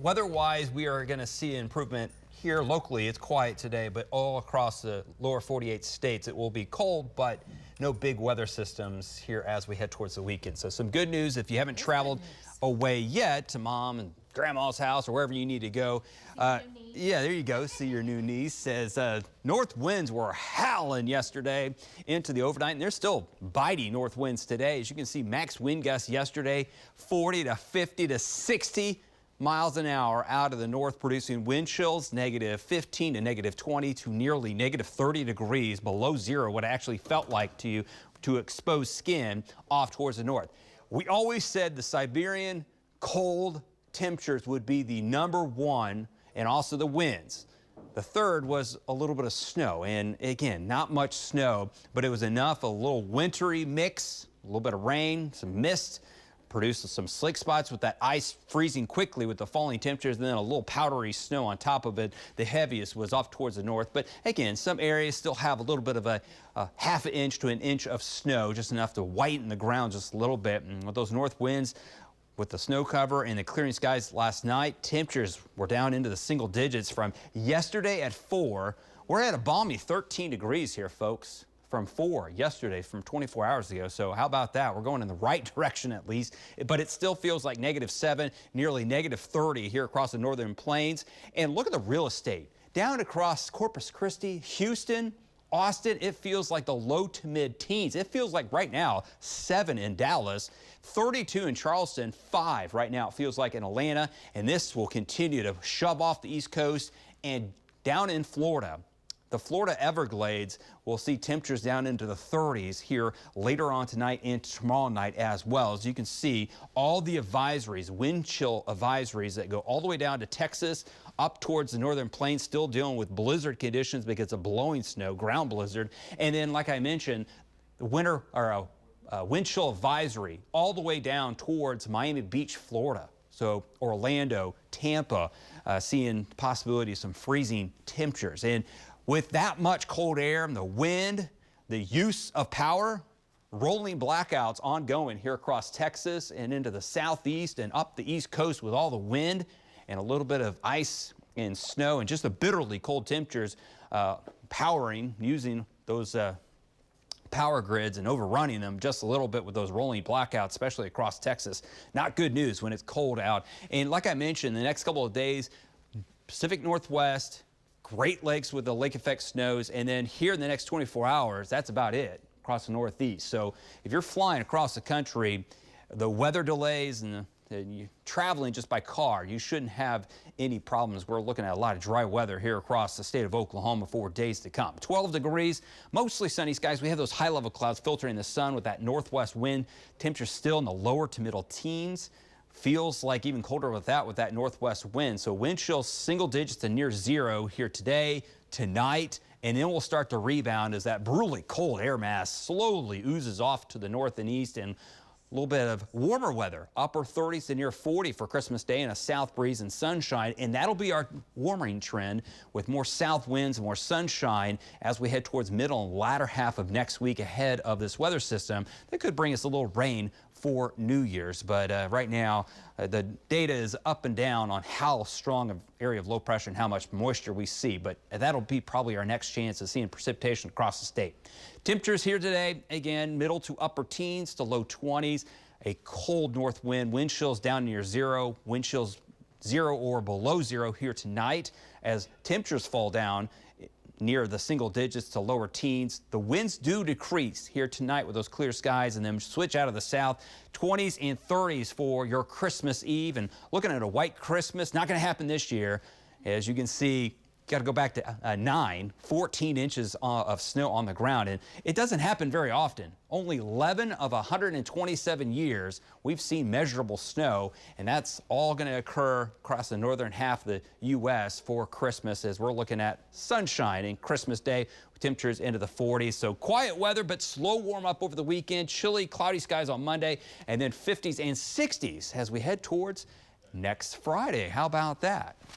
Weather-wise, we are going to see improvement here locally. It's quiet today, but all across the lower 48 states, it will be cold, but no big weather systems here as we head towards the weekend. So some good news if you haven't traveled away yet to mom and grandma's house or wherever you need to go. Yeah, there you go. See your new niece. Says north winds were howling yesterday into the overnight, and they're still biting north winds today. As you can see, max wind gusts yesterday, 40 to 50 to 60 miles an hour out of the north, producing wind chills negative 15 to negative 20 to nearly negative 30 degrees below zero, what it actually felt like to you, to exposed skin off towards the north. We always said the Siberian cold temperatures would be the #1, and also the winds. The third was a little bit of snow, and again, not much snow, but it was enough, a little wintry mix, a little bit of rain, some mist, produced some slick spots with that ice freezing quickly with the falling temperatures, and then a little powdery snow on top of it. The heaviest was off towards the north, but again, some areas still have a little bit of a half an inch to an inch of snow, just enough to whiten the ground just a little bit. And with those north winds, with the snow cover and the clearing skies last night, temperatures were down into the single digits from yesterday at 4. We're at a balmy 13 degrees here, folks, from 4 yesterday, from 24 hours ago. So how about that? We're going in the right direction at least, but it still feels like -7, nearly -30 here across the northern plains. And look at the real estate down across Corpus Christi, Houston, Austin. It feels like the low to mid teens. It feels like right now 7 in Dallas, 32 in Charleston, 5 right now it feels like in Atlanta, and this will continue to shove off the East Coast and down in Florida. The Florida Everglades will see temperatures down into the 30s here later on tonight and tomorrow night as well. As you can see, all the advisories, wind chill advisories that go all the way down to Texas, up towards the northern plains, still dealing with blizzard conditions because of blowing snow, ground blizzard. And then, like I mentioned, the winter or wind chill advisory all the way down towards Miami Beach, Florida. So Orlando, Tampa, seeing possibility of some freezing temperatures. And with that much cold air and the wind, the use of power, rolling blackouts ongoing here across Texas and into the southeast and up the East Coast with all the wind and a little bit of ice and snow and just the bitterly cold temperatures powering, using those power grids and overrunning them just a little bit with those rolling blackouts, especially across Texas. Not good news when it's cold out. And like I mentioned, the next couple of days, Pacific Northwest, Great Lakes with the lake effect snows, and then here in the next 24 hours, that's about it across the Northeast. So if you're flying across the country, the weather delays and you're traveling just by car, you shouldn't have any problems. We're looking at a lot of dry weather here across the state of Oklahoma for days to come. 12 degrees, mostly sunny skies. We have those high level clouds filtering the sun with that northwest wind. Temperatures still in the lower to middle teens. Feels like even colder with that northwest wind. So wind chills single digits to near zero here today, tonight, and then we'll start to rebound as that brutally cold air mass slowly oozes off to the north and east, and a little bit of warmer weather, upper 30s to near 40 for Christmas Day, and a south breeze and sunshine. And that'll be our warming trend with more south winds and more sunshine as we head towards middle and latter half of next week ahead of this weather system that could bring us a little rain for New Year's. But right now, the data is up and down on how strong an area of low pressure and how much moisture we see. But that'll be probably our next chance of seeing precipitation across the state. Temperatures here today, again, middle to upper teens to low 20s. A cold north wind, wind chills down near zero, wind chills 0 or below 0 here tonight as temperatures fall down near the single digits to lower teens. The winds do decrease here tonight with those clear skies and then switch out of the south. 20s and 30s for your Christmas Eve, and looking at a white Christmas, not going to happen this year. As you can see, got to go back to 14 inches of snow on the ground, and it doesn't happen very often. Only 11 of 127 years we've seen measurable snow, and that's all going to occur across the northern half of the U.S. for Christmas, as we're looking at sunshine and Christmas Day with temperatures into the 40s. So quiet weather, but slow warm up over the weekend. Chilly, cloudy skies on Monday, and then 50s and 60s as we head towards next Friday. How about that?